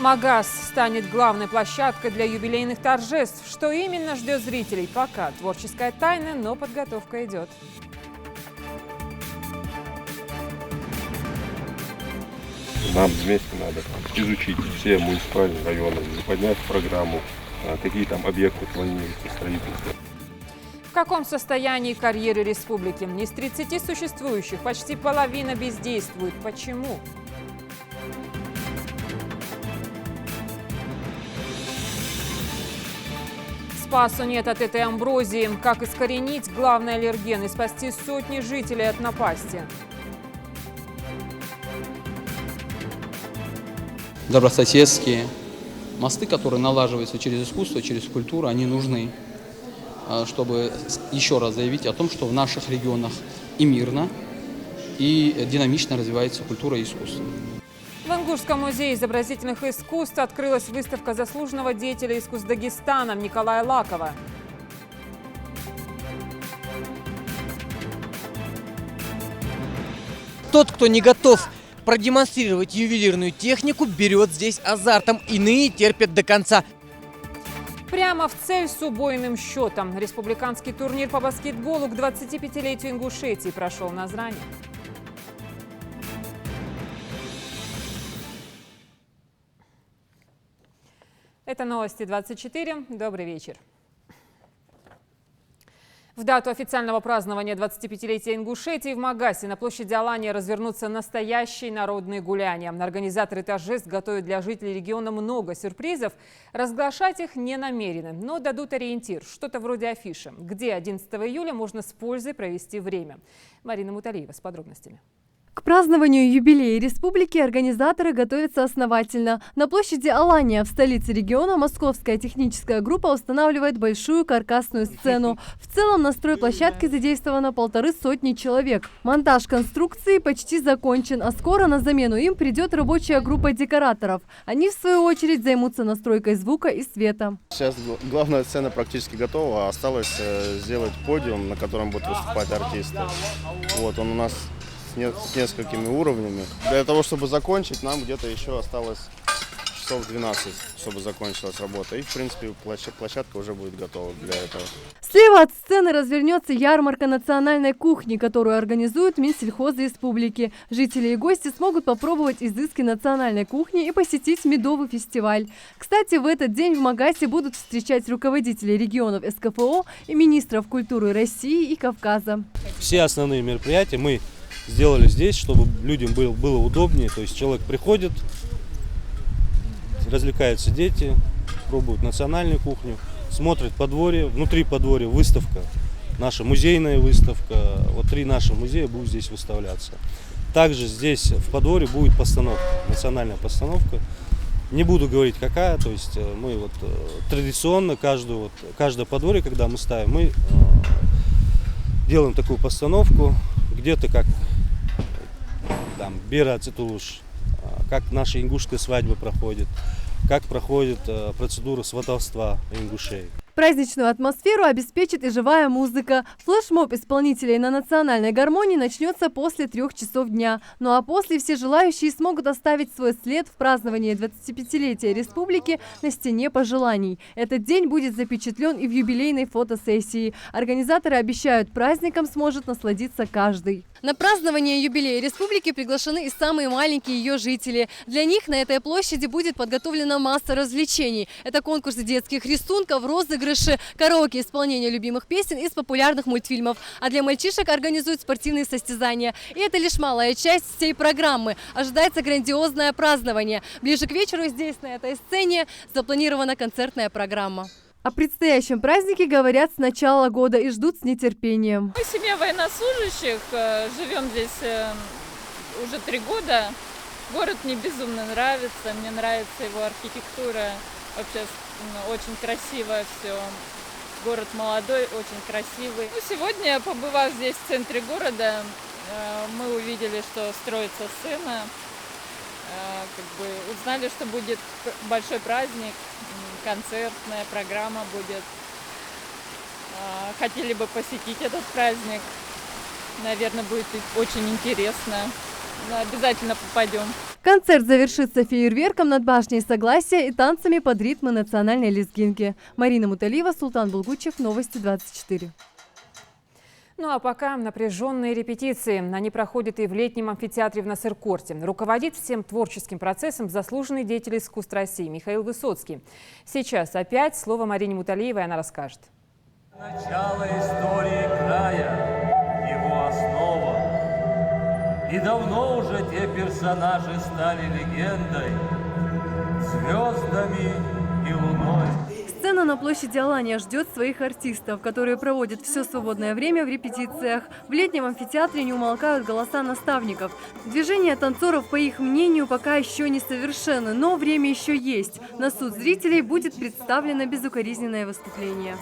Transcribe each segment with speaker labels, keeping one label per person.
Speaker 1: Магаз станет главной площадкой для юбилейных торжеств. Что именно ждет зрителей, пока творческая тайна, но подготовка идет.
Speaker 2: Нам вместе надо изучить все муниципальные районы, поднять программу, какие там объекты планируются строительства.
Speaker 1: В каком состоянии карьеры республики? Из 30 существующих почти половина бездействует. Почему? Спасу нет от этой амброзии. Как искоренить главный аллерген и спасти сотни жителей от напасти?
Speaker 3: Добрососедские мосты, которые налаживаются через искусство, через культуру, они нужны, чтобы еще раз заявить о том, что в наших регионах и мирно, и динамично развивается культура и искусство.
Speaker 1: В Ингушском музее изобразительных искусств открылась выставка заслуженного деятеля искусств Дагестана Николая Лакова.
Speaker 4: Тот, кто не готов продемонстрировать ювелирную технику, берет здесь азартом. Иные терпят до конца.
Speaker 1: Прямо в цель с убойным счетом. Республиканский турнир по баскетболу к 25-летию Ингушетии прошел в Назране. Это новости 24. Добрый вечер. В дату официального празднования 25-летия Ингушетии в Магасе на площади Алания развернутся настоящие народные гуляния. Организаторы торжеств готовят для жителей региона много сюрпризов. Разглашать их не намерены, но дадут ориентир, что-то вроде афиши, где 11 июля можно с пользой провести время. Марина Муталиева с подробностями.
Speaker 5: К празднованию юбилея республики организаторы готовятся основательно. На площади Алания в столице региона московская техническая группа устанавливает большую каркасную сцену. В целом на стройплощадке задействовано 150 человек. Монтаж конструкции почти закончен, а скоро на замену им придет рабочая группа декораторов. Они, в свою очередь, займутся настройкой звука и света.
Speaker 6: Сейчас главная сцена практически готова, осталось сделать подиум, на котором будут выступать артисты. Вот он у нас с несколькими уровнями. Для того, чтобы закончить, нам где-то еще осталось часов 12, чтобы закончилась работа. И, в принципе, площадка уже будет готова для этого.
Speaker 5: Слева от сцены развернется ярмарка национальной кухни, которую организует Минсельхоз Республики. Жители и гости смогут попробовать изыски национальной кухни и посетить медовый фестиваль. Кстати, в этот день в Магасе будут встречать руководителей регионов СКФО и министров культуры России и Кавказа.
Speaker 7: Все основные мероприятия мы сделали здесь, чтобы людям было удобнее. То есть человек приходит, развлекаются дети, пробуют национальную кухню, смотрят подворье, внутри подворья выставка, наша музейная выставка. Вот 3 наших музея будут здесь выставляться. Также здесь в подворье будет постановка, национальная постановка. Не буду говорить какая, то есть мы вот традиционно каждое подворье, когда мы ставим, мы делаем такую постановку, где-то как там Бера Ацетулуш, как наша ингушская свадьба проходит, как проходит процедура сватовства ингушей.
Speaker 5: Праздничную атмосферу обеспечит и живая музыка. Флешмоб исполнителей на национальной гармонии начнется после 3 часов дня. Ну а после все желающие смогут оставить свой след в праздновании 25-летия республики на стене пожеланий. Этот день будет запечатлен и в юбилейной фотосессии. Организаторы обещают, праздником сможет насладиться каждый. На празднование юбилея республики приглашены и самые маленькие ее жители. Для них на этой площади будет подготовлена масса развлечений. Это конкурсы детских рисунков, розыгрыши, караоке, исполнение любимых песен из популярных мультфильмов. А для мальчишек организуют спортивные состязания. И это лишь малая часть всей программы. Ожидается грандиозное празднование. Ближе к вечеру здесь, на этой сцене, запланирована концертная программа. О предстоящем празднике говорят с начала года и ждут с нетерпением.
Speaker 8: Мы семья военнослужащих, живем здесь уже 3 года. Город мне безумно нравится, мне нравится его архитектура. Вообще очень красиво все. Город молодой, очень красивый. Сегодня, побывав здесь в центре города, мы увидели, что строится сцена. Узнали, что будет большой праздник, концертная программа будет. Хотели бы посетить этот праздник. Наверное, будет очень интересно. обязательно попадем.
Speaker 5: Концерт завершится фейерверком над башней Согласия и танцами под ритмы национальной лезгинки. Марина Муталиева, Султан Булгучев, Новости 24.
Speaker 1: Ну а пока напряженные репетиции. Они проходят и в летнем амфитеатре в Насыркорте. Руководит всем творческим процессом заслуженный деятель искусств России Михаил Высоцкий. Сейчас опять слово Марине Муталиевой, она расскажет.
Speaker 9: Начало истории края, его основа. И давно уже те персонажи стали легендой, звездами и луной.
Speaker 5: Сцена на площади Алания ждет своих артистов, которые проводят все свободное время в репетициях. В летнем амфитеатре не умолкают голоса наставников. Движения танцоров, по их мнению, пока еще не совершенны, но время еще есть. На суд зрителей будет представлено безукоризненное выступление.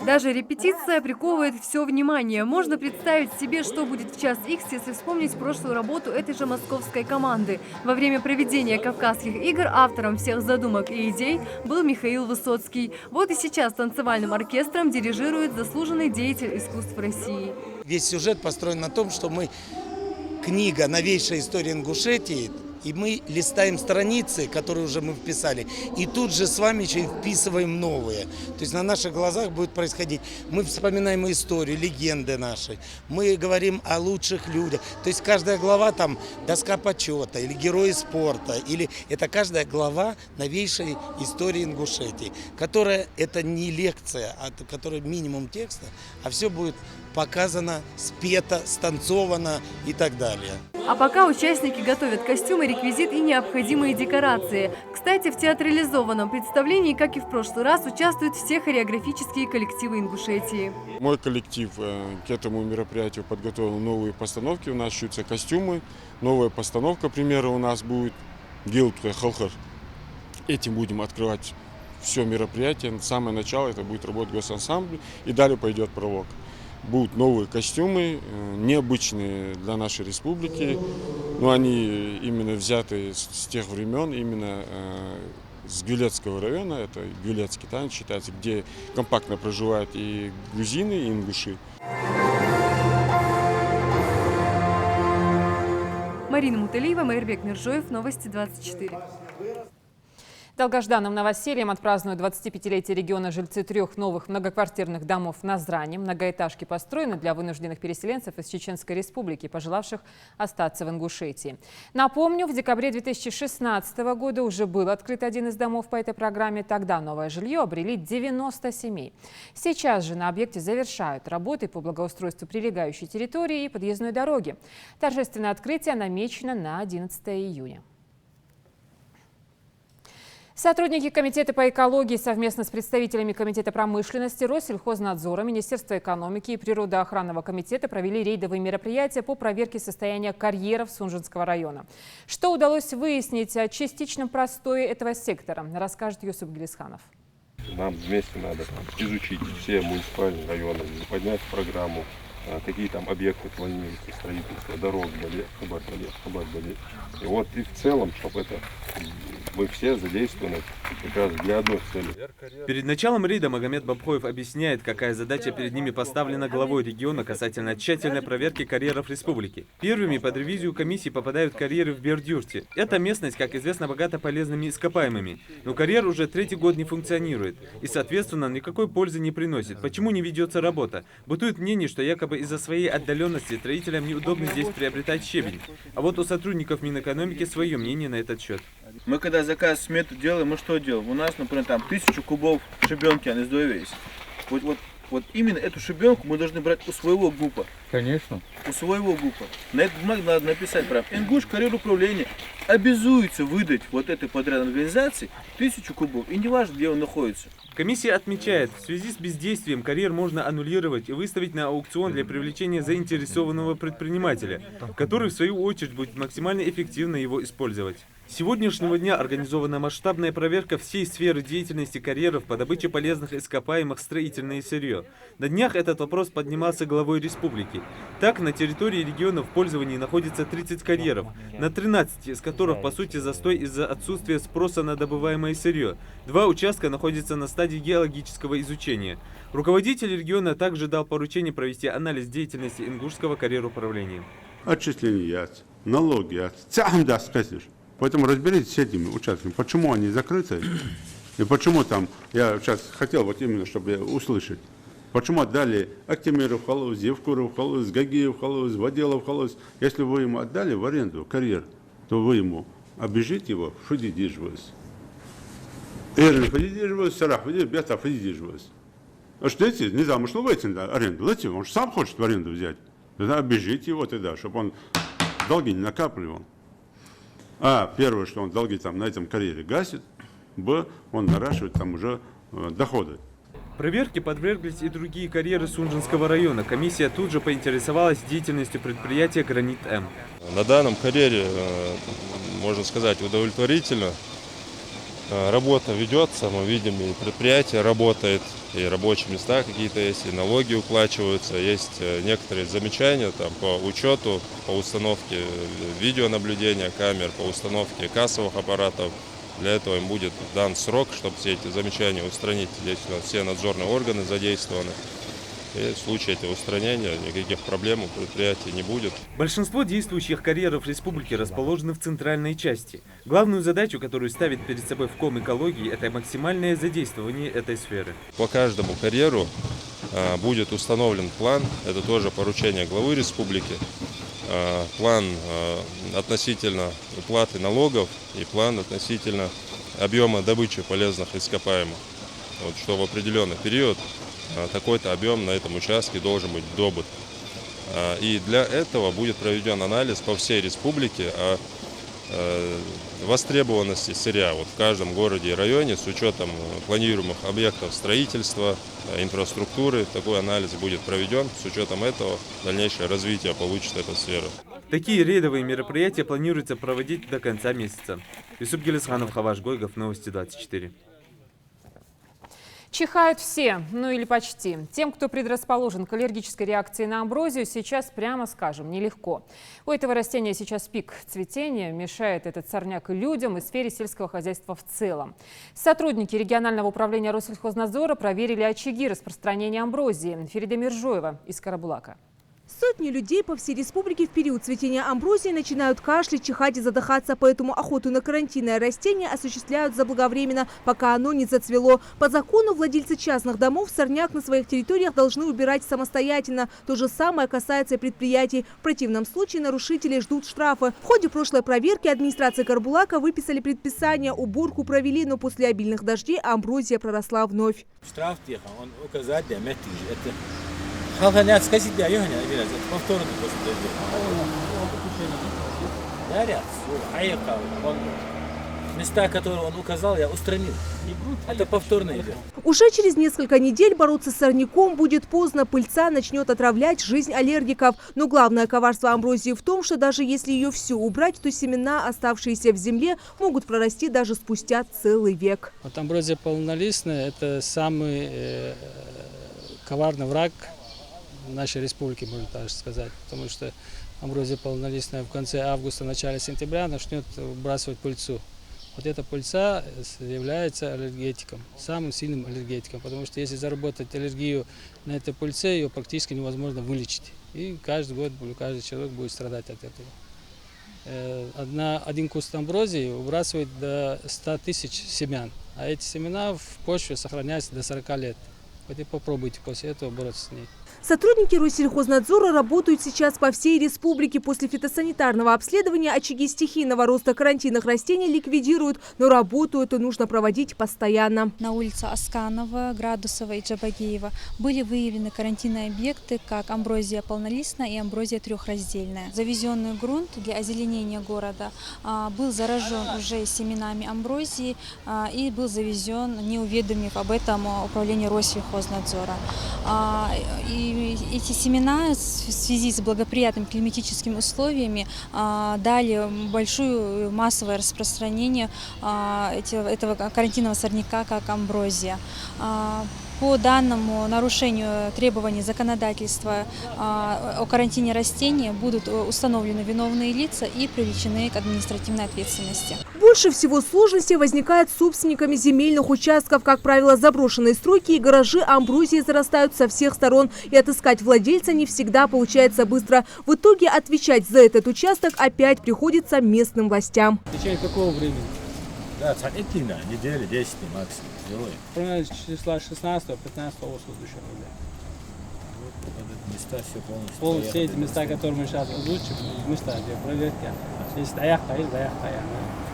Speaker 5: Даже репетиция приковывает все внимание. Можно представить себе, что будет в час Х, если вспомнить прошлую работу этой же московской команды. Во время проведения Кавказских игр автором всех задумок и идей был Михаил Высоцкий. Вот и сейчас танцевальным оркестром дирижирует заслуженный деятель искусств России.
Speaker 10: Весь сюжет построен на том, что книга «Новейшая история Ингушетии», и мы листаем страницы, которые уже мы вписали, и тут же с вами еще и вписываем новые. То есть на наших глазах будет происходить. Мы вспоминаем историю, легенды наши, мы говорим о лучших людях. То есть каждая глава там доска почета или герои спорта, или это каждая глава новейшей истории Ингушетии, которая это не лекция, а которая минимум текста, а все будет показано, спето, станцовано и так далее.
Speaker 5: А пока участники готовят костюмы, реквизит и необходимые декорации. Кстати, в театрализованном представлении, как и в прошлый раз, участвуют все хореографические коллективы Ингушетии.
Speaker 11: Мой коллектив к этому мероприятию подготовил новые постановки. У нас шьются костюмы. Новая постановка, к примеру, у нас будет «Гилтка Халхар». Этим будем открывать все мероприятие. Самое начало это будет работать госансамбль, и далее пойдет пролог. Будут новые костюмы, необычные для нашей республики, но они именно взяты с тех времен, именно с Гюлецкого района, это Гюлецкий танец считается, где компактно проживают и грузины, и ингуши.
Speaker 5: Марина Муталиева, Майрбек Миржоев, Новости 24.
Speaker 1: Долгожданным новосельем отпразднуют 25-летие региона жильцы 3 новых многоквартирных домов в Назране. Многоэтажки построены для вынужденных переселенцев из Чеченской Республики, пожелавших остаться в Ингушетии. Напомню, в декабре 2016 года уже был открыт один из домов по этой программе. Тогда новое жилье обрели 90 семей. Сейчас же на объекте завершают работы по благоустройству прилегающей территории и подъездной дороги. Торжественное открытие намечено на 11 июня. Сотрудники Комитета по экологии совместно с представителями Комитета промышленности, Россельхознадзора, Министерства экономики и Природоохранного комитета провели рейдовые мероприятия по проверке состояния карьеров Сунжинского района. Что удалось выяснить о частичном простое этого сектора, расскажет Юсуп Гелисханов.
Speaker 2: Нам вместе надо изучить все муниципальные районы, поднять программу, какие там объекты планируются, строительство, дорог, Хабар-Балет. И вот и в целом, чтобы это мы все задействованы как раз для одной цели.
Speaker 12: Перед началом рейда Магомед Бабхоев объясняет, какая задача перед ними поставлена главой региона касательно тщательной проверки карьеров республики. Первыми под ревизию комиссии попадают карьеры в Бердюрте. Эта местность, как известно, богата полезными ископаемыми. Но карьер уже 3-й год не функционирует и, соответственно, никакой пользы не приносит. Почему не ведется работа? Бытует мнение, что якобы из-за своей отдаленности строителям неудобно здесь приобретать щебень. А вот у сотрудников Минэкономики свое мнение на этот счет.
Speaker 13: Мы когда заказ смету делаем, мы что делаем? У нас, например, там 1000 кубов шибенки, они сдоевесь. Вот именно эту шибенку мы должны брать у своего ГУПа.
Speaker 14: Конечно.
Speaker 13: У своего ГУПа. На эту бумагу надо написать прям. Ингуш карьер управления обязуется выдать вот этой подрядной организации 1000 кубов. И не важно, где он находится.
Speaker 12: Комиссия отмечает, в связи с бездействием карьер можно аннулировать и выставить на аукцион для привлечения заинтересованного предпринимателя, который в свою очередь будет максимально эффективно его использовать. С сегодняшнего дня организована масштабная проверка всей сферы деятельности карьеров по добыче полезных ископаемых, строительное сырье. На днях этот вопрос поднимался главой республики. Так, на территории региона в пользовании находится 30 карьеров, на 13 из которых, по сути, застой из-за отсутствия спроса на добываемое сырье. 2 участка находятся на стадии геологического изучения. Руководитель региона также дал поручение провести анализ деятельности ингушского карьеруправления.
Speaker 14: Отчисления, налоги, поэтому разберитесь с этими участками, почему они закрыты и почему там, я сейчас хотел вот именно, чтобы услышать, почему отдали Актемиру в Халуз, Евкуру в Халуз, Гагию в Халуз, Вадела в Халуз. Если вы ему отдали в аренду карьер, то вы ему обижите его, фудидижвоз. Эрин фудидижвоз, Сарах фудидижвоз, Бята фудидижвоз. А что эти, не знаю, может, выйти на аренду, знаете, он же сам хочет в аренду взять. Тогда обижите его тогда, чтобы он долги не накапливал. А первое, что он долги там на этом карьере гасит, б, он наращивает там уже доходы.
Speaker 12: Проверке подверглись и другие карьеры Сунжинского района. Комиссия тут же поинтересовалась деятельностью предприятия «Гранит-М».
Speaker 15: На данном карьере, можно сказать, удовлетворительно. Работа ведется, мы видим, и предприятие работает, и рабочие места какие-то есть, и налоги уплачиваются. Есть некоторые замечания там, по учету, по установке видеонаблюдения камер, по установке кассовых аппаратов. Для этого им будет дан срок, чтобы все эти замечания устранить. Здесь у нас все надзорные органы задействованы. И в случае этого устранения никаких проблем у предприятия не будет.
Speaker 12: Большинство действующих карьеров республики расположены в центральной части. Главную задачу, которую ставит перед собой вком экологии, это максимальное задействование этой сферы.
Speaker 15: По каждому карьеру будет установлен план, это тоже поручение главы республики, план относительно уплаты налогов и план относительно объема добычи полезных ископаемых. Вот, что в определенный период такой-то объем на этом участке должен быть добыт. И для этого будет проведен анализ по всей республике о востребованности сырья вот в каждом городе и районе с учетом планируемых объектов строительства, инфраструктуры. Такой анализ будет проведен. С учетом этого дальнейшее развитие получит эта сфера.
Speaker 12: Такие рейдовые мероприятия планируется проводить до конца месяца. Юсуп Гелесханов, Хаваш Гойгов, Новости 24.
Speaker 1: Чихают все, ну или почти. Тем, кто предрасположен к аллергической реакции на амброзию, сейчас, прямо скажем, нелегко. У этого растения сейчас пик цветения, мешает этот сорняк и людям, и сфере сельского хозяйства в целом. Сотрудники регионального управления Россельхознадзора проверили очаги распространения амброзии. Ферида Миржоева из Карабулака.
Speaker 16: Сотни людей по всей республике в период цветения амброзии начинают кашлять, чихать и задыхаться, поэтому охоту на карантинное растение осуществляют заблаговременно, пока оно не зацвело. По закону владельцы частных домов сорняк на своих территориях должны убирать самостоятельно. То же самое касается и предприятий. В противном случае нарушители ждут штрафы. В ходе прошлой проверки администрации Карабулака выписали предписание, уборку провели, но после обильных дождей амброзия проросла вновь.
Speaker 17: Штраф он указать, это халка сказать, да, это повторно после дождя. Места, которые он указал, я устранил. Это повторно идет.
Speaker 16: Уже через несколько недель бороться с сорняком будет поздно. Пыльца начнет отравлять жизнь аллергиков. Но главное коварство амброзии в том, что даже если ее все убрать, то семена, оставшиеся в земле, могут прорасти даже спустя целый век.
Speaker 18: Вот амброзия полнолистная – это самый коварный враг нашей республики, можно так сказать, потому что амброзия полнолистная в конце августа, начале сентября начнет выбрасывать пыльцу. Вот эта пыльца является аллергетиком, самым сильным аллергетиком, потому что если заработать аллергию на этой пыльце, ее практически невозможно вылечить. И каждый год каждый человек будет страдать от этого. Один куст амброзии выбрасывает до 100 тысяч семян, а эти семена в почве сохраняются до 40 лет. Вот и попробуйте после этого бороться с ней.
Speaker 16: Сотрудники Россельхознадзора работают сейчас по всей республике. После фитосанитарного обследования очаги стихийного роста карантинных растений ликвидируют, но работу эту нужно проводить постоянно.
Speaker 19: На улице Асканова, Градусова и Джабагиева были выявлены карантинные объекты, как амброзия полнолистная и амброзия трехраздельная. Завезенный грунт для озеленения города был заражен уже семенами амброзии и был завезен, не уведомив об этом управление Россельхознадзора. И И эти семена в связи с благоприятными климатическими условиями дали большое массовое распространение этого карантинного сорняка, как амброзия. По данному нарушению требований законодательства о карантине растений будут установлены виновные лица и привлечены к административной ответственности.
Speaker 16: Больше всего сложностей возникает с собственниками земельных участков. Как правило, заброшенные стройки и гаражи амброзии зарастают со всех сторон. И отыскать владельца не всегда получается быстро. В итоге отвечать за этот участок опять приходится местным властям.
Speaker 18: В течение какого времени?
Speaker 17: Да, недели 10 максимум сделаем.
Speaker 18: Примерно числа 16-15 следующего года.
Speaker 17: Места все полностью.
Speaker 18: Полностью все эти места, которые мы сейчас озвучим, места для проверки. Здесь даяк.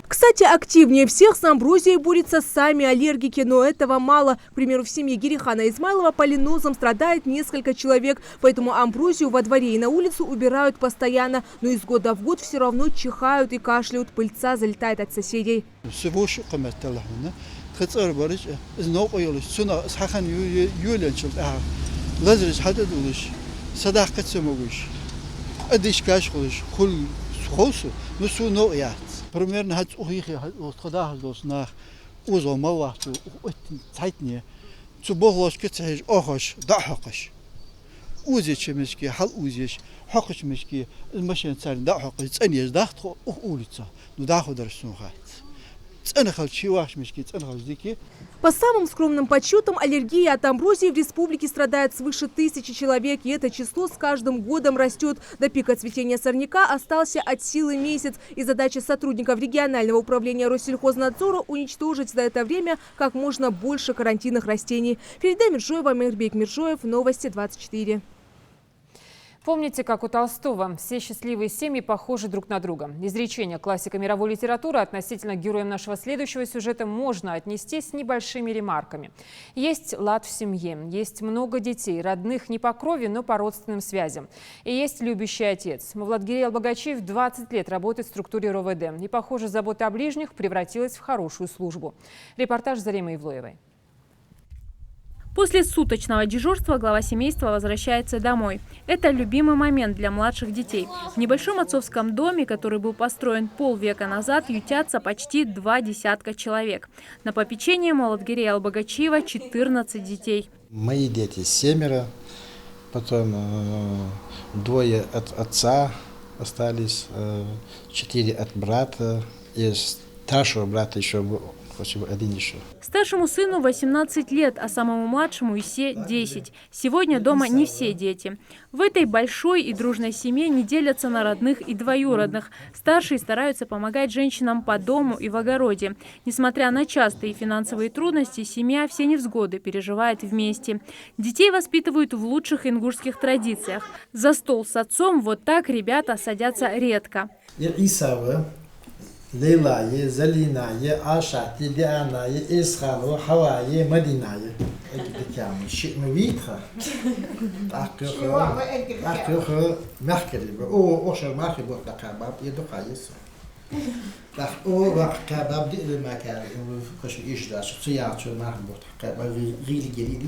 Speaker 16: Кстати, активнее всех с амброзией борются сами аллергики, но этого мало. К примеру, в семье Герихана Измайлова полинозом страдает несколько человек, поэтому амброзию во дворе и на улицу убирают постоянно, но из года в год все равно чихают и кашляют, пыльца залетает от соседей.
Speaker 20: Примерно nach Uzomawatu Zeitnie zu Bohos Kitzisch Ochosch, Dahokisch. Uzichimiski, Hal Uzisch, Hokischmiski, Maschinen Zahlen Dahokisch, Enies Dachtro, Ulica, Nudahodar Sunhat.
Speaker 16: По самым скромным подсчетам, аллергии от амброзии в республике страдает свыше 1000 человек. И это число с каждым годом растет. До пика цветения сорняка остался от силы месяц. И задача сотрудников регионального управления Россельхознадзора – уничтожить за это время как можно больше карантинных растений. Ферида Миржоева, Мирбек Миржоев, Новости 24.
Speaker 1: Помните, как у Толстого, все счастливые семьи похожи друг на друга. Изречение классика мировой литературы относительно героям нашего следующего сюжета можно отнести с небольшими ремарками. Есть лад в семье, есть много детей, родных не по крови, но по родственным связям. И есть любящий отец. Мавладгирей Албагачиев 20 лет работает в структуре РОВД. И, похоже, забота о ближних превратилась в хорошую службу. Репортаж Заремы Ивлоевой.
Speaker 21: После суточного дежурства глава семейства возвращается домой. Это любимый момент для младших детей. В небольшом отцовском доме, который был построен полвека назад, ютятся почти 20 человек. На попечении Мавладгирея Албагачиева 14 детей.
Speaker 22: Мои дети 7, потом 2 от отца остались, 4 от брата, и старшего брата еще был.
Speaker 21: Старшему сыну 18 лет, а самому младшему Исе 10. Сегодня дома не все дети. В этой большой и дружной семье не делятся на родных и двоюродных. Старшие стараются помогать женщинам по дому и в огороде. Несмотря на частые финансовые трудности, семья все невзгоды переживает вместе. Детей воспитывают в лучших ингушских традициях. За стол с отцом вот так ребята садятся редко.
Speaker 22: Лейлае, Залинае, Ашати, Дианае, Исхару, Хавае, Мадинае. Это тямы. Шикнувитха. Так, мягкелибо. Ошер махи бот такабаб, едухаес. Так, вах кабаб дили макар. Кош ишдаш, цуячу мах бот такабаб, рилигели.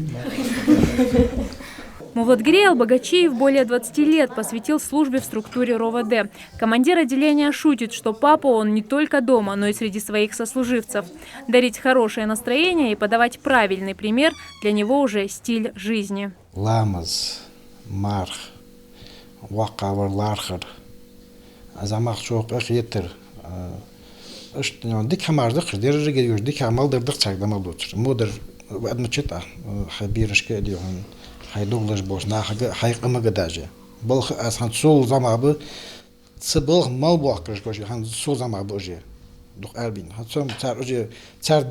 Speaker 21: Мавладгирей Албагачиев более 20 лет посвятил службе в структуре РОВД. Командир отделения шутит, что папа он не только дома, но и среди своих сослуживцев. Дарить хорошее настроение и подавать правильный пример для него уже стиль жизни.
Speaker 22: Ламаз, марх, вакавар лархар, замах шок эхетер. Дик хамардах, держи дик хамалдер дикчагда малдур. Модер одночета хабирышке дион. Хайдуглаш бош на хайкымы даже. Был асан сол замабы, цыбыл мал буакрыш кош, хан сол замабы уже. Дух арбин. Хатсом цар уже цар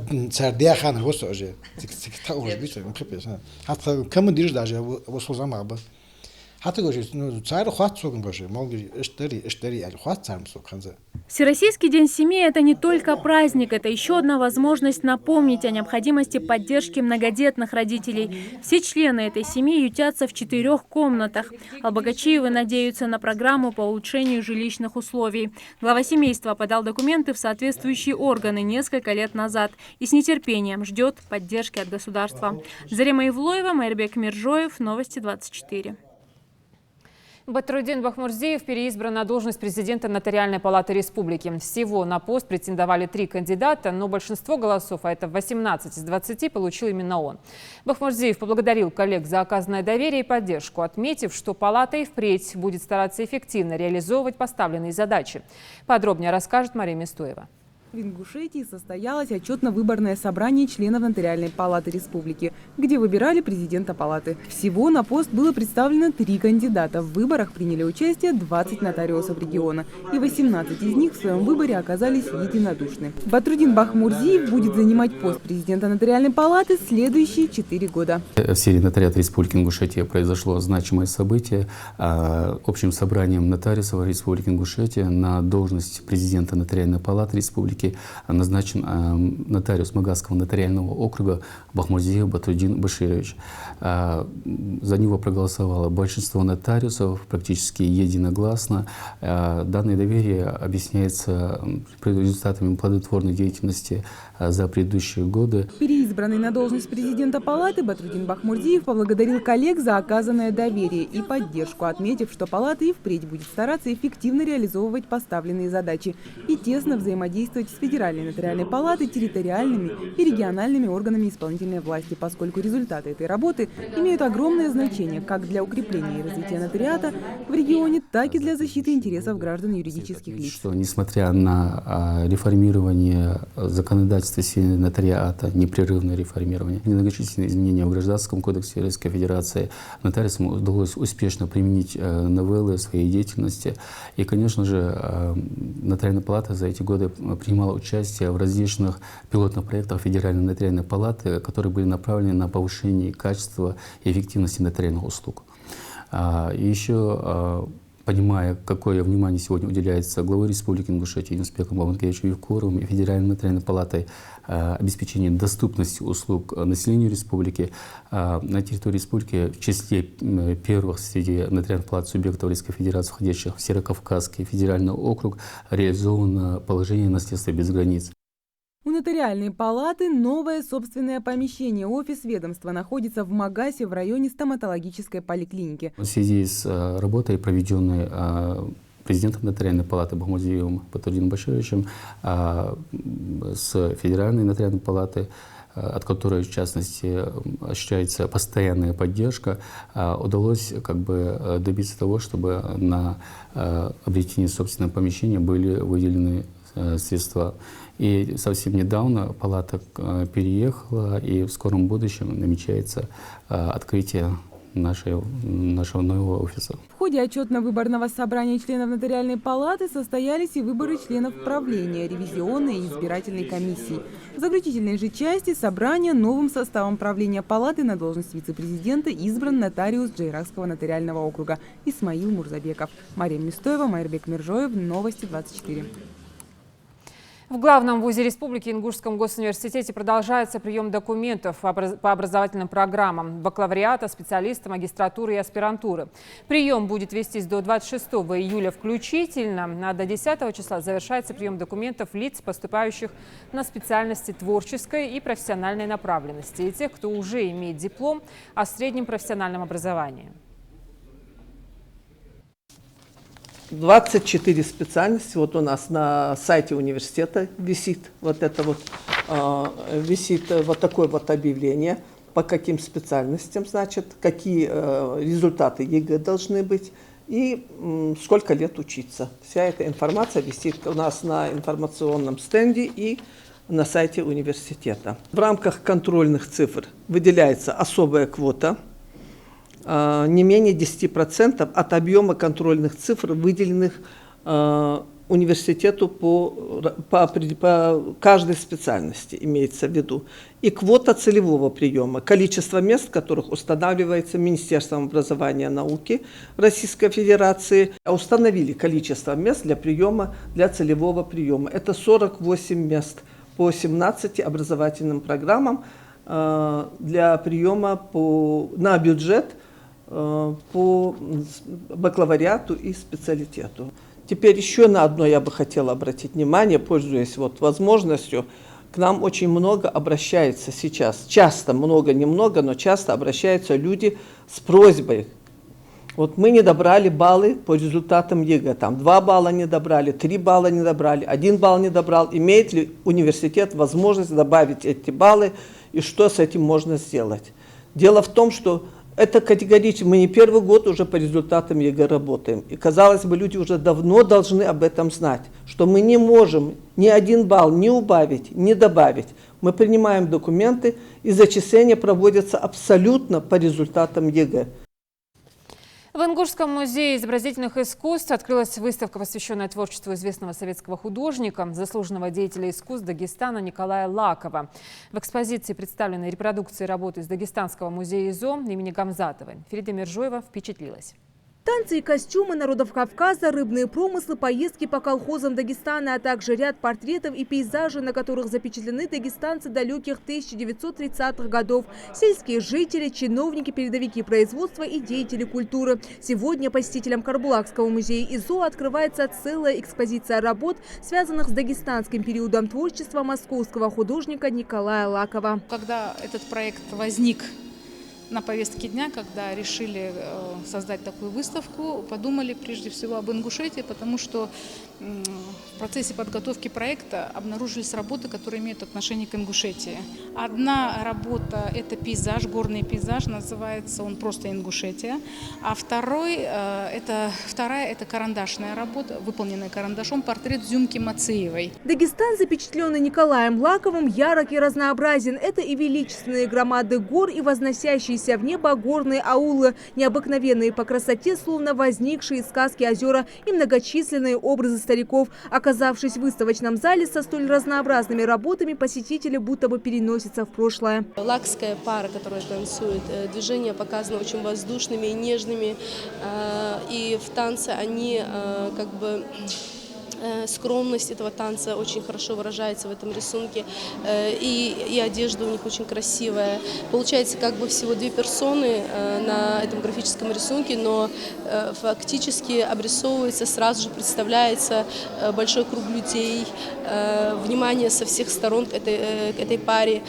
Speaker 22: диахан хос уже. Тик уже бит, капес. Хатта кем дирж даже во сол замабы.
Speaker 21: Всероссийский день семьи – это не только праздник, это еще одна возможность напомнить о необходимости поддержки многодетных родителей. Все члены этой семьи ютятся в 4 комнатах. Албагачиевы надеются на программу по улучшению жилищных условий. Глава семейства подал документы в соответствующие органы несколько лет назад и с нетерпением ждет поддержки от государства. Зарема Ивлоева, Майрбек Миржоев, Новости 24.
Speaker 1: Батрудин Бахмурзиев переизбран на должность президента Нотариальной палаты республики. Всего на пост претендовали 3 кандидата, но большинство голосов, а это 18 из 20, получил именно он. Бахмурзиев поблагодарил коллег за оказанное доверие и поддержку, отметив, что палата и впредь будет стараться эффективно реализовывать поставленные задачи. Подробнее расскажет Мария Мистоева.
Speaker 3: В Ингушетии состоялось отчетно-выборное собрание членов Нотариальной палаты республики, где выбирали президента палаты. Всего на пост было представлено 3 кандидата. В выборах приняли участие 20 нотариусов региона, и 18 из них в своем выборе оказались единодушны. Батрудин Бахмурзиев будет занимать пост президента Нотариальной палаты следующие 4 года.
Speaker 4: В сфере нотариата Республики Ингушетия произошло значимое событие. Общим собранием нотариусов Республики Ингушетия на должность президента Нотариальной палаты республики назначен нотариус Магасского нотариального округа Бахмурзиев Батрудин Баширович. За него проголосовало большинство нотариусов, практически единогласно. Данное доверие объясняется результатами плодотворной деятельности за предыдущие годы.
Speaker 3: Переизбранный на должность президента палаты Батрудин Бахмурзиев поблагодарил коллег за оказанное доверие и поддержку, отметив, что палата и впредь будет стараться эффективно реализовывать поставленные задачи и тесно взаимодействовать с Федеральной нотариальной палатой, территориальными и региональными органами исполнительной власти, поскольку результаты этой работы имеют огромное значение как для укрепления и развития нотариата в регионе, так и для защиты интересов граждан и юридических лиц.
Speaker 4: Что, несмотря на реформирование законодательства в сфере нотариата, непрерывное реформирование, многочисленные изменения в Гражданском кодексе Российской Федерации, нотариусам удалось успешно применить новеллы в своей деятельности. И, конечно же, Нотариальная палата за эти годы принимала участие в различных пилотных проектах Федеральной нотариальной палаты, которые были направлены на повышение качества и эффективности нотариальных услуг. И еще, понимая, какое внимание сегодня уделяется главой Республики Ингушетия Юнусбеком Бабанкевичем Евкуровым и Федеральной нотариальной палатой обеспечения доступности услуг населению республики, на территории республики в числе первых среди нотариальных палат субъектов Российской Федерации, входящих в Северокавказский федеральный округ, реализовано положение наследства без границ.
Speaker 3: У Нотариальной палаты новое собственное помещение. Офис ведомства находится в Магасе в районе стоматологической поликлиники.
Speaker 4: В связи с работой, проведенной президентом Нотариальной палаты Бахмурзиевым Батрудином Башировичем, с Федеральной нотариальной палаты, от которой, в частности, ощущается постоянная поддержка, удалось добиться того, чтобы на обретение собственного помещения были выделены средства. И совсем недавно палата переехала, и в скором будущем намечается открытие нашего нового офиса.
Speaker 3: В ходе отчетно-выборного собрания членов Нотариальной палаты состоялись и выборы членов правления, ревизионной и избирательной комиссии. В заключительной же части собрания новым составом правления палаты на должность вице-президента избран нотариус Джейракского нотариального округа Исмаил Мурзабеков. Мария Мистоева, Майрбек Миржоев, Новости 24.
Speaker 1: В главном вузе республики Ингушском госуниверситете продолжается прием документов по образовательным программам бакалавриата, специалиста, магистратуры и аспирантуры. Прием будет вестись до 26 июля включительно, а до 10 числа завершается прием документов лиц, поступающих на специальности творческой и профессиональной направленности, и тех, кто уже имеет диплом о среднем профессиональном образовании.
Speaker 23: 24 специальности вот у нас на сайте университета висит вот такое вот объявление, по каким специальностям, значит, какие результаты ЕГЭ должны быть и сколько лет учиться. Вся эта информация висит у нас на информационном стенде и на сайте университета. В рамках контрольных цифр выделяется особая квота. Не менее 10% от объема контрольных цифр, выделенных университету по каждой специальности, имеется в виду. И квота целевого приема, количество мест, которых устанавливается Министерством образования и науки Российской Федерации, установили количество мест для приема, для целевого приема. Это 48 мест по 17 образовательным программам для приема на бюджет по бакалавриату и специалитету. Теперь еще на одно я бы хотела обратить внимание, пользуясь возможностью. К нам очень много обращается сейчас, часто, много-немного, но часто обращаются люди с просьбой. Мы не добрали баллы по результатам ЕГЭ, там 2 балла не добрали, 3 балла не добрали, 1 балл не добрал. Имеет ли университет возможность добавить эти баллы и что с этим можно сделать? Дело в том, что это категорически, мы не первый год уже по результатам ЕГЭ работаем. И, казалось бы, люди уже давно должны об этом знать, что мы не можем ни 1 балл ни убавить, ни добавить. Мы принимаем документы, и зачисления проводятся абсолютно по результатам ЕГЭ.
Speaker 1: В Ингушском музее изобразительных искусств открылась выставка, посвященная творчеству известного советского художника, заслуженного деятеля искусств Дагестана Николая Лакова. В экспозиции представлены репродукции работы из Дагестанского музея ИЗО имени Гамзатовой. Ферида Миржоева впечатлилась.
Speaker 16: Танцы и костюмы народов Кавказа, рыбные промыслы, поездки по колхозам Дагестана, а также ряд портретов и пейзажей, на которых запечатлены дагестанцы далеких 1930-х годов, сельские жители, чиновники, передовики производства и деятели культуры. Сегодня посетителям Карбулакского музея ИЗО открывается целая экспозиция работ, связанных с дагестанским периодом творчества московского художника Николая Лакова.
Speaker 6: Когда этот проект возник на повестке дня, когда решили создать такую выставку, подумали прежде всего об Ингушетии, потому что в процессе подготовки проекта обнаружились работы, которые имеют отношение к Ингушетии. Одна работа – это пейзаж, горный пейзаж, называется он просто «Ингушетия», а вторая – это карандашная работа, выполненная карандашом, портрет Зюмки Мацеевой.
Speaker 16: Дагестан, запечатленный Николаем Лаковым, ярок и разнообразен. Это и величественные громады гор, и возносящиеся в небо горные аулы, необыкновенные по красоте, словно возникшие из сказки озера, и многочисленные образы стариков. Оказавшись в выставочном зале со столь разнообразными работами, посетители будто бы переносятся в прошлое.
Speaker 7: Лакская пара, которая танцует, движения показаны очень воздушными и нежными, и в танце они скромность этого танца очень хорошо выражается в этом рисунке, и одежда у них очень красивая. Получается всего 2 персоны на этом графическом рисунке, но фактически обрисовывается, сразу же представляется большой круг людей, внимание со всех сторон к этой паре.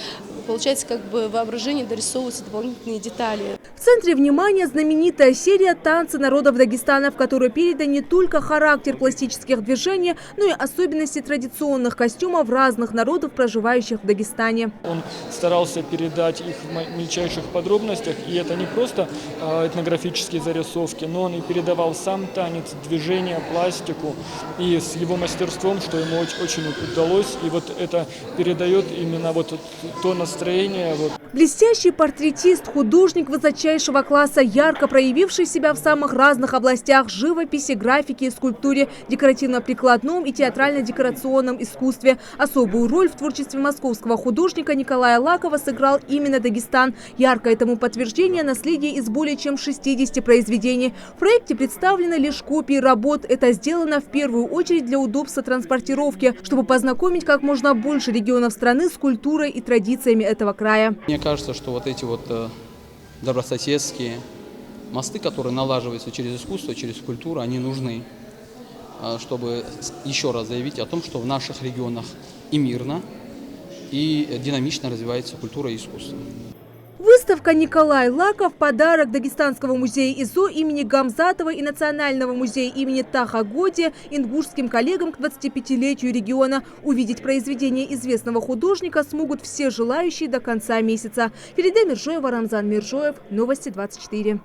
Speaker 7: Получается, воображение дорисовываются дополнительные детали.
Speaker 16: В центре внимания знаменитая серия «Танцы народов Дагестана», в которой передан не только характер пластических движений, но и особенности традиционных костюмов разных народов, проживающих в Дагестане.
Speaker 8: Он старался передать их в мельчайших подробностях, и это не просто этнографические зарисовки, но он и передавал сам танец, движения, пластику, и с его мастерством, что ему очень удалось, и это передает именно то настроение.
Speaker 16: Блестящий портретист, художник высочайшего класса, ярко проявивший себя в самых разных областях – живописи, графике, скульптуре, декоративно-прикладном и театрально-декорационном искусстве. Особую роль в творчестве московского художника Николая Лакова сыграл именно Дагестан. Яркое тому подтверждение – наследие из более чем 60 произведений. В проекте представлены лишь копии работ. Это сделано в первую очередь для удобства транспортировки, чтобы познакомить как можно больше регионов страны с культурой и традициями этого края.
Speaker 24: Мне кажется, что эти добрососедские мосты, которые налаживаются через искусство, через культуру, они нужны, чтобы еще раз заявить о том, что в наших регионах и мирно, и динамично развивается культура и искусство.
Speaker 16: Выставка «Николай Лаков» – подарок Дагестанского музея ИЗО имени Гамзатова и Национального музея имени Таха Годи ингушским коллегам к 25-летию региона. Увидеть произведения известного художника смогут все желающие до конца месяца. Ферида Миржоева, Рамзан Миржоев. Новости 24.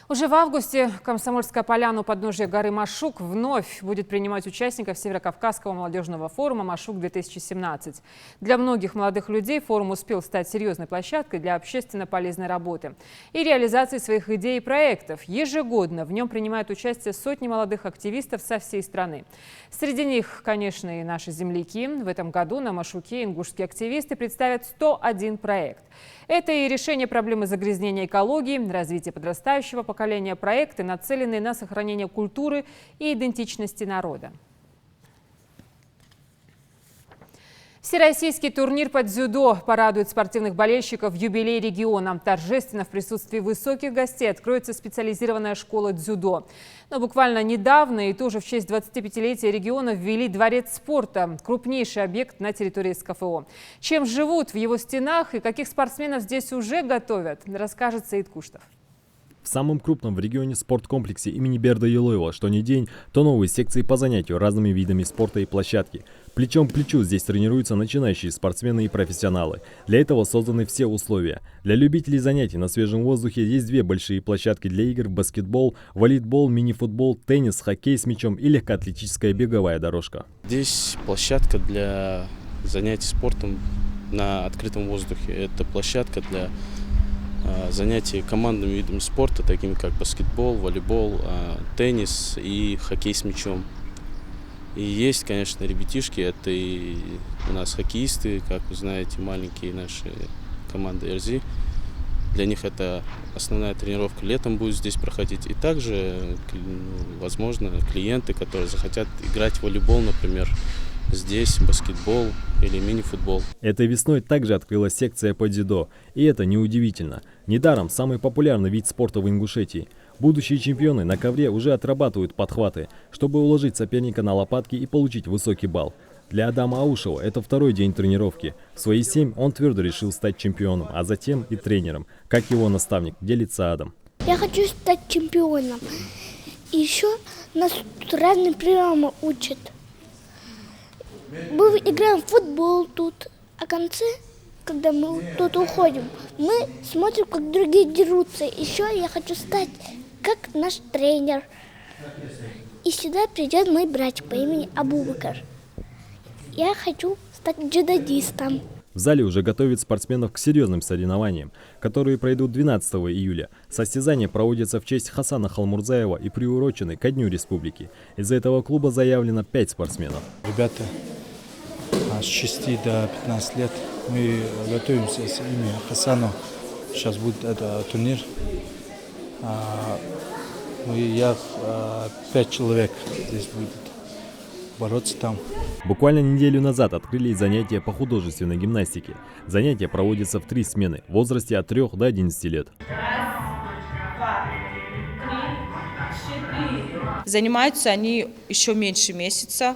Speaker 1: Уже в августе Комсомольская поляна у подножия горы Машук вновь будет принимать участников Северокавказского молодежного форума «Машук-2017». Для многих молодых людей форум успел стать серьезной площадкой для общественно полезной работы и реализации своих идей и проектов. Ежегодно в нем принимают участие сотни молодых активистов со всей страны. Среди них, конечно, и наши земляки. В этом году на Машуке ингушские активисты представят 101 проект. Это и решение проблемы загрязнения экологии, развитие подрастающего поколения, проекты, нацеленные на сохранение культуры и идентичности народа. Всероссийский турнир по дзюдо порадует спортивных болельщиков в юбилей региона. Торжественно в присутствии высоких гостей откроется специализированная школа дзюдо. Но буквально недавно и тоже в честь 25-летия региона ввели дворец спорта, крупнейший объект на территории СКФО. Чем живут в его стенах и каких спортсменов здесь уже готовят, расскажет Саид Куштов.
Speaker 5: В самом крупном в регионе спорткомплексе имени Берда Елоева что ни день, то новые секции по занятию разными видами спорта и площадки. Плечом к плечу здесь тренируются начинающие спортсмены и профессионалы. Для этого созданы все условия. Для любителей занятий на свежем воздухе есть две большие площадки для игр: баскетбол, волейбол, мини-футбол, теннис, хоккей с мячом и легкоатлетическая беговая дорожка.
Speaker 9: Здесь площадка для занятий спортом на открытом воздухе. Это площадка для занятий командными видами спорта, такими как баскетбол, волейбол, теннис и хоккей с мячом. И есть, конечно, ребятишки, это и у нас хоккеисты, как вы знаете, маленькие наши команды РЗ. Для них это основная тренировка летом будет здесь проходить. И также, возможно, клиенты, которые захотят играть в волейбол, например, здесь баскетбол или мини-футбол.
Speaker 5: Этой весной также открылась секция по дзюдо. И это неудивительно. Недаром самый популярный вид спорта в Ингушетии. Будущие чемпионы на ковре уже отрабатывают подхваты, чтобы уложить соперника на лопатки и получить высокий балл. Для Адама Аушева это второй день тренировки. В свои 7 он твердо решил стать чемпионом, а затем и тренером. Как его наставник, делится Адам.
Speaker 10: Я хочу стать чемпионом. И еще нас тут разные приемы учат. Мы играем в футбол тут, а в конце, когда мы тут уходим, мы смотрим, как другие дерутся. Еще я хочу стать как наш тренер. И сюда придет мой братик по имени Абубакар. Я хочу стать дзюдоистом.
Speaker 5: В зале уже готовят спортсменов к серьезным соревнованиям, которые пройдут 12 июля. Состязания проводятся в честь Хасана Халмурзаева и приурочены ко Дню Республики. Из этого клуба заявлено 5 спортсменов.
Speaker 11: Ребята с 6 до 15 лет, мы готовимся с имя Хасану. Сейчас будет этот турнир. Я 5 человек здесь будет бороться там.
Speaker 5: Буквально неделю назад открылись занятия по художественной гимнастике. Занятия проводятся в 3 смены в возрасте от 3 до 11 лет.
Speaker 25: Занимаются они еще меньше месяца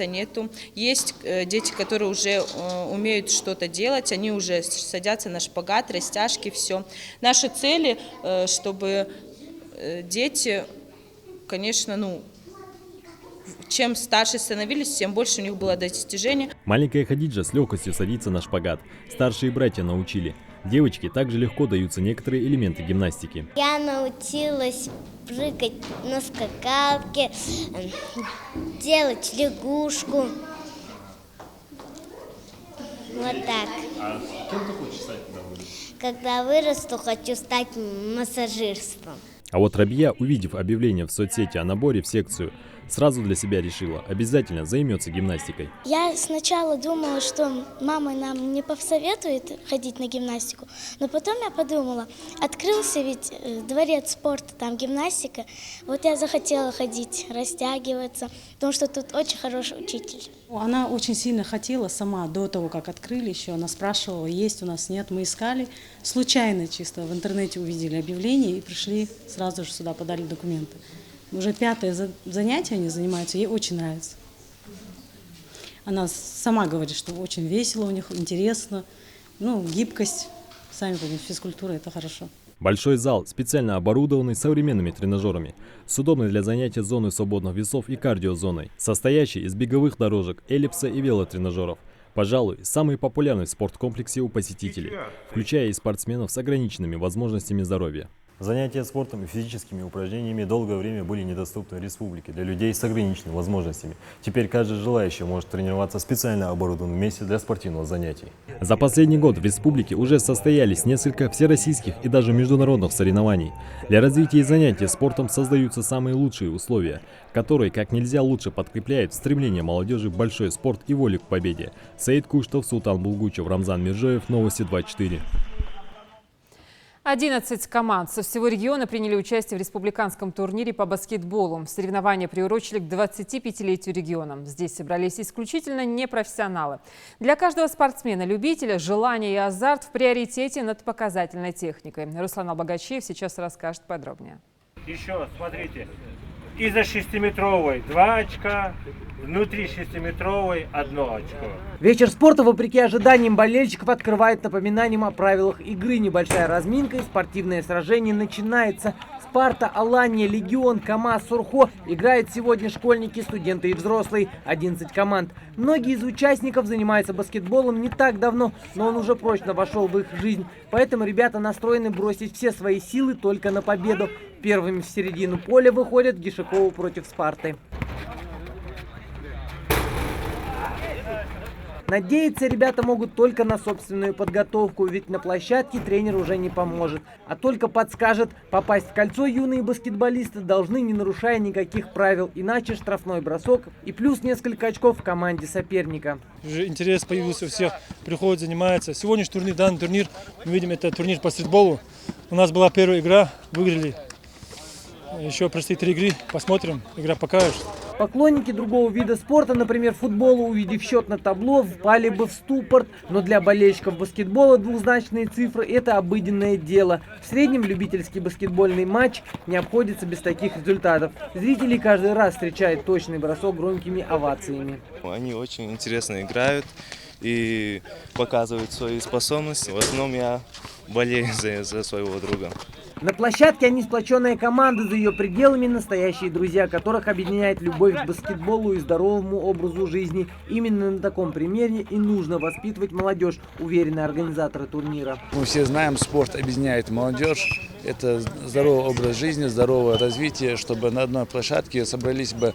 Speaker 25: нету. Есть дети, которые уже умеют что-то делать, они уже садятся на шпагат, растяжки, все. Наши цели, чтобы дети, конечно, чем старше становились, тем больше у них было достижений.
Speaker 5: Маленькая Хадиджа с легкостью садится на шпагат. Старшие братья научили. Девочке также легко даются некоторые элементы гимнастики.
Speaker 10: Я научилась прыгать на скакалке, делать лягушку. Вот так.
Speaker 5: А кем ты хочешь стать, когда вырастешь?
Speaker 10: Когда вырасту, хочу стать массажистом.
Speaker 5: А вот Рабия, увидев объявление в соцсети о наборе в секцию, сразу для себя решила, обязательно займется гимнастикой.
Speaker 10: Я сначала думала, что мама нам не посоветует ходить на гимнастику, но потом я подумала, открылся ведь дворец спорта, там гимнастика, вот я захотела ходить, растягиваться, потому что тут очень хороший учитель.
Speaker 26: Она очень сильно хотела сама, до того, как открыли еще, она спрашивала, есть у нас, нет, мы искали, случайно чисто в интернете увидели объявление и пришли, сразу же сюда подали документы. Уже 5-е занятие они занимаются, ей очень нравится. Она сама говорит, что очень весело у них, интересно, гибкость, сами понимаете, физкультура – это хорошо.
Speaker 5: Большой зал, специально оборудованный современными тренажерами, с удобной для занятия зоной свободных весов и кардиозоной, состоящей из беговых дорожек, эллипса и велотренажеров. Пожалуй, самый популярный в спорткомплексе у посетителей, включая и спортсменов с ограниченными возможностями здоровья. Занятия спортом и физическими упражнениями долгое время были недоступны в республике для людей с ограниченными возможностями. Теперь каждый желающий может тренироваться в специально оборудованном месте для спортивных занятий. За последний год в республике уже состоялись несколько всероссийских и даже международных соревнований. Для развития и занятий спортом создаются самые лучшие условия, которые как нельзя лучше подкрепляют стремление молодежи в большой спорт и волю к победе. Саид Куштов, Султан Булгучев, Рамзан Миржоев, Новости 24.
Speaker 1: 11 команд со всего региона приняли участие в республиканском турнире по баскетболу. Соревнования приурочили к 25-летию региона. Здесь собрались исключительно непрофессионалы. Для каждого спортсмена-любителя желание и азарт в приоритете над показательной техникой. Руслан Албогачиев сейчас расскажет подробнее.
Speaker 2: Еще, смотрите, из-за 6-метровой 2 очка, внутри 6-метровой 1 очко.
Speaker 12: Вечер спорта, вопреки ожиданиям болельщиков, открывает напоминанием о правилах игры. Небольшая разминка и спортивное сражение начинается. Спарта, Алания, Легион, КамАЗ, Сурхо играют сегодня школьники, студенты и взрослые. 11 команд. Многие из участников занимаются баскетболом не так давно, но он уже прочно вошел в их жизнь. Поэтому ребята настроены бросить все свои силы только на победу. Первыми в середину поля выходят Гишакова против Спарты. Надеяться ребята могут только на собственную подготовку, ведь на площадке тренер уже не поможет, а только подскажет. Попасть в кольцо юные баскетболисты должны, не нарушая никаких правил, иначе штрафной бросок и плюс несколько очков в команде соперника.
Speaker 13: Уже интерес появился у всех, приходят, занимаются. Сегодняшний турнир, данный турнир, мы видим, это турнир по стритболу. У нас была первая игра, выиграли. Еще предстоит 3 игры, посмотрим, игра покажет.
Speaker 12: Поклонники другого вида спорта, например, футбола, увидев счет на табло, впали бы в ступор. Но для болельщиков баскетбола двузначные цифры – это обыденное дело. В среднем любительский баскетбольный матч не обходится без таких результатов. Зрители каждый раз встречают точный бросок громкими овациями.
Speaker 14: Они очень интересно играют и показывают свои способности. В основном я болею за своего друга.
Speaker 12: На площадке они сплоченная команда, за ее пределами настоящие друзья, которых объединяет любовь к баскетболу и здоровому образу жизни. Именно на таком примере и нужно воспитывать молодежь, уверены организаторы турнира.
Speaker 15: Мы все знаем, спорт объединяет молодежь. Это здоровый образ жизни, здоровое развитие, чтобы на одной площадке собрались бы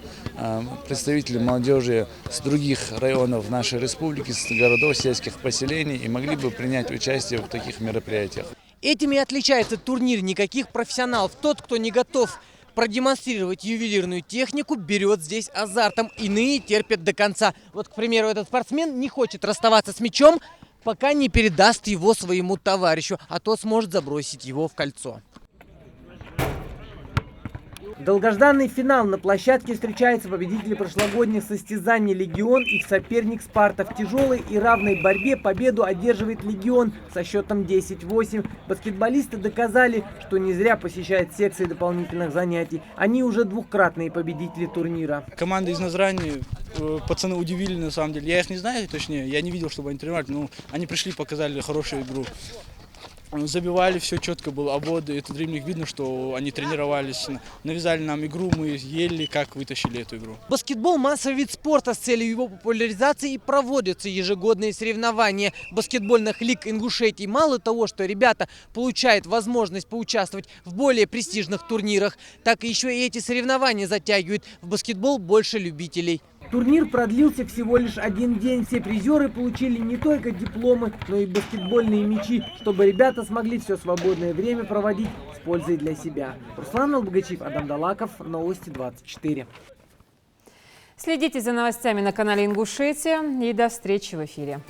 Speaker 15: представители молодежи с других районов нашей республики, с городов, сельских поселений и могли бы принять участие в таких мероприятиях.
Speaker 12: Этим и отличается турнир. Никаких профессионалов. Тот, кто не готов продемонстрировать ювелирную технику, берет здесь азартом. Иные терпят до конца. Вот, к примеру, этот спортсмен не хочет расставаться с мячом, пока не передаст его своему товарищу, а тот сможет забросить его в кольцо. Долгожданный финал. На площадке встречаются победители прошлогодних состязаний «Легион» и их соперник «Спарта». В тяжелой и равной борьбе победу одерживает «Легион» со счетом 10-8. Баскетболисты доказали, что не зря посещают секции дополнительных занятий. Они уже двукратные победители турнира.
Speaker 13: Команда из Назрани, пацаны удивили на самом деле. Я их не знаю точнее, я не видел, чтобы они тренировали, но они пришли, показали хорошую игру. Забивали, все четко было, обводы. Это для них видно, что они тренировались. Навязали нам игру, мы ели, как вытащили эту игру.
Speaker 12: Баскетбол – массовый вид спорта. С целью его популяризации и проводятся ежегодные соревнования баскетбольных лиг Ингушетии. Мало того, что ребята получают возможность поучаствовать в более престижных турнирах, так и еще и эти соревнования затягивают в баскетбол больше любителей. Турнир продлился всего лишь 1 день. Все призеры получили не только дипломы, но и баскетбольные мячи, чтобы ребята смогли все свободное время проводить с пользой для себя. Руслан Албогачиев, Адам Далаков, Новости 24.
Speaker 1: Следите за новостями на канале Ингушетия и до встречи в эфире.